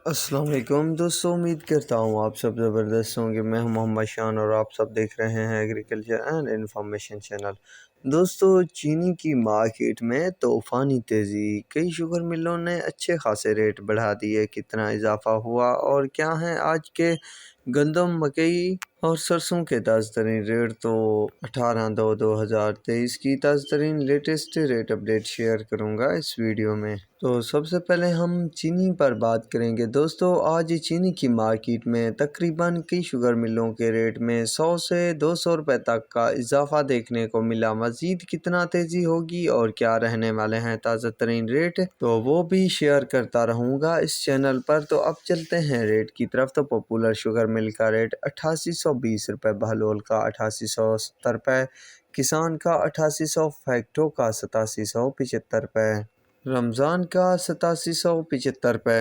السلام علیکم دوستوں، امید کرتا ہوں آپ سب زبردست ہوں گے۔ میں ہوں محمد شان اور آپ سب دیکھ رہے ہیں ایگریکلچر اینڈ انفارمیشن چینل۔ دوستوں، چینی کی مارکیٹ میں طوفانی تیزی، کئی شوگر ملوں نے اچھے خاصے ریٹ بڑھا دیے۔ کتنا اضافہ ہوا اور کیا ہیں آج کے گندم، مکئی اور سرسوں کے تازہ ترین ریٹ؟ تو 18/2/2023 کی تازہ ترین لیٹسٹ ریٹ اپڈیٹ شیئر کروں گا اس ویڈیو میں۔ تو سب سے پہلے ہم چینی پر بات کریں گے۔ دوستو، آج چینی کی مارکیٹ میں تقریباً کئی شوگر ملوں کے ریٹ میں 100 سے 200 روپے تک کا اضافہ دیکھنے کو ملا۔ مزید کتنا تیزی ہوگی اور کیا رہنے والے ہیں تازہ ترین ریٹ، تو وہ بھی شیئر کرتا رہوں گا اس چینل پر۔ تو اب چلتے ہیں ریٹ کی طرف۔ تو پاپولر شوگر مل کا ریٹ 8820 روپے، بہلول کا 8870 روپے، کسان کا 8800، فیکٹو کا 8775 روپے، رمضان کا 8775 روپے،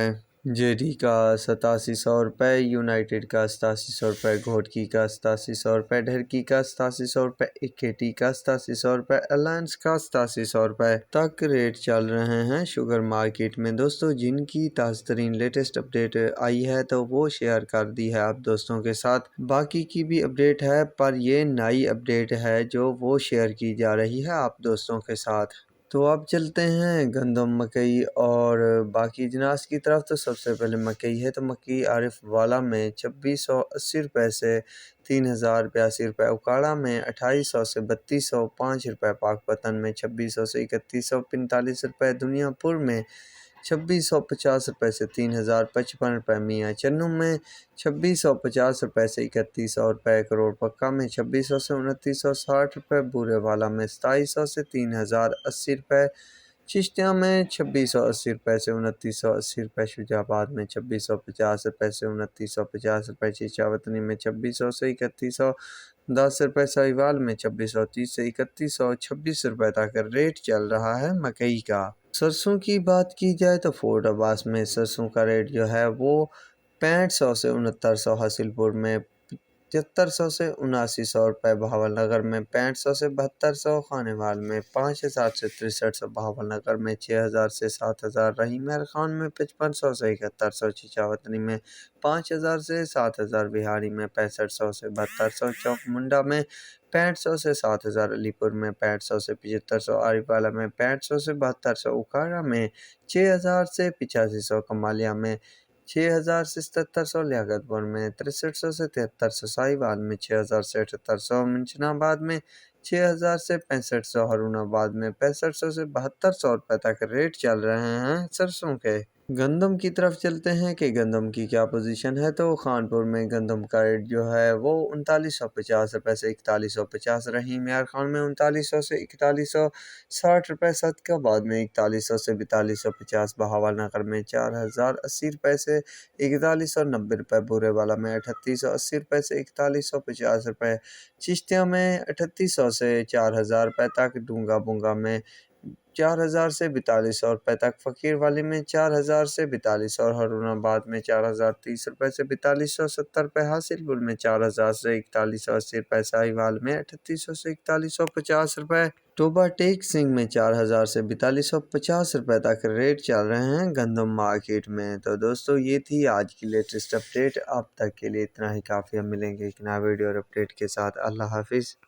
جے ڈی کا 8700 روپے، یونائٹڈ کا 8700 روپے، گھوٹکی کا 8700 روپے، ڈھرکی کا 8700 روپے، اکیٹی کا 8700 روپے، الائنس کا 8700 روپے تک ریٹ چل رہے ہیں شوگر مارکیٹ میں۔ دوستو، جن کی تازہ ترین لیٹسٹ اپڈیٹ آئی ہے تو وہ شیئر کر دی ہے آپ دوستوں کے ساتھ۔ باقی کی بھی اپڈیٹ ہے، پر یہ نئی اپڈیٹ ہے جو وہ شیئر کی جا رہی ہے آپ دوستوں کے ساتھ۔ تو اب چلتے ہیں گندم، مکئی اور باقی جناس کی طرف۔ تو سب سے پہلے مکئی ہے۔ تو مکئی عارف والا میں 2680 روپے سے 3082 روپے، اکاڑا میں 2800 سے 3205 روپے، پاک پتن میں 2600 سے 3145 روپے، دنیا پور میں 2650 روپے سے 3055 روپے، میاں چنو میں 2650 روپے سے 3100 روپے، کروڑ پکا میں 2600 سے 2960 روپے، بورے والا میں 2700 سے 3080 روپے، چشتیاں میں 2680 روپے سے 2980 روپے، شجاع آباد میں 2650 روپے سے 2950 روپے، چیچاوطنی میں 2600 سے 3110 روپے، ساہیوال میں 2630 سے 3126 روپے تک ریٹ چل رہا ہے مکئی کا۔ سرسوں کی بات کی جائے تو فورٹ عباس میں سرسوں کا ریٹ جو ہے وہ 6500 سے 6900، حاصل پور میں 7300 سے 7900 روپے، بہاول نگر میں 6500 سے 7200، خانیوال میں 5000 سے 6300، بہاول نگر میں 6000 سے 7000، رحیم خان میں 5500 سے 7100، چچاوطنی میں 5000 سے 7000، بہاری میں 6500 سے 7200، چوک منڈا میں 6500 سے 7000، علی پور میں 6500 سے 7500، عارف والا میں 6500 سے 7200، اکاڑا میں 6000 سے 8500، کمالیہ میں 6000 سے 7700، لیاقت پور میں 6300 سے 7300، ساہیوال میں 6000 سے 7800، منشن آباد میں 6000 سے 6500، ہارون آباد میں 6500 سے 7200 روپے تک ریٹ چل رہے ہیں سرسوں کے۔ گندم کی طرف چلتے ہیں کہ گندم کی کیا پوزیشن ہے۔ تو خانپور میں گندم کا ریٹ جو ہے وہ 3950 روپے سے 4150، رحیم یار خان میں 3900 سے 4160 روپے، صدقہ آباد میں 4100 سے 4250، بہاول نگر میں 4080 روپے سے 4190 روپے، بورے والا میں 3880 روپے سے 4150 روپے، چشتیاں میں 3800 سے 4000 روپے تک، ڈونگا بونگا میں 4000 سے 4200 روپے تک، فقیر والی میں 4000 سے 4200، اور ہارون آباد میں 4030 روپے سے 4270 روپے، حاصل پور میں 4000 سے 4180 روپے، ساہیوال میں 3800 سے 4150 روپے، ٹوبا ٹیک سنگھ میں 4000 سے 4250 روپے تک ریٹ چل رہے ہیں گندم مارکیٹ میں۔ تو دوستو، یہ تھی آج کی لیٹسٹ اپڈیٹ۔ اب تک کے لیے اتنا ہی کافی، ہم ملیں گے ایک نیا ویڈیو اور اپڈیٹ کے ساتھ۔ اللہ حافظ۔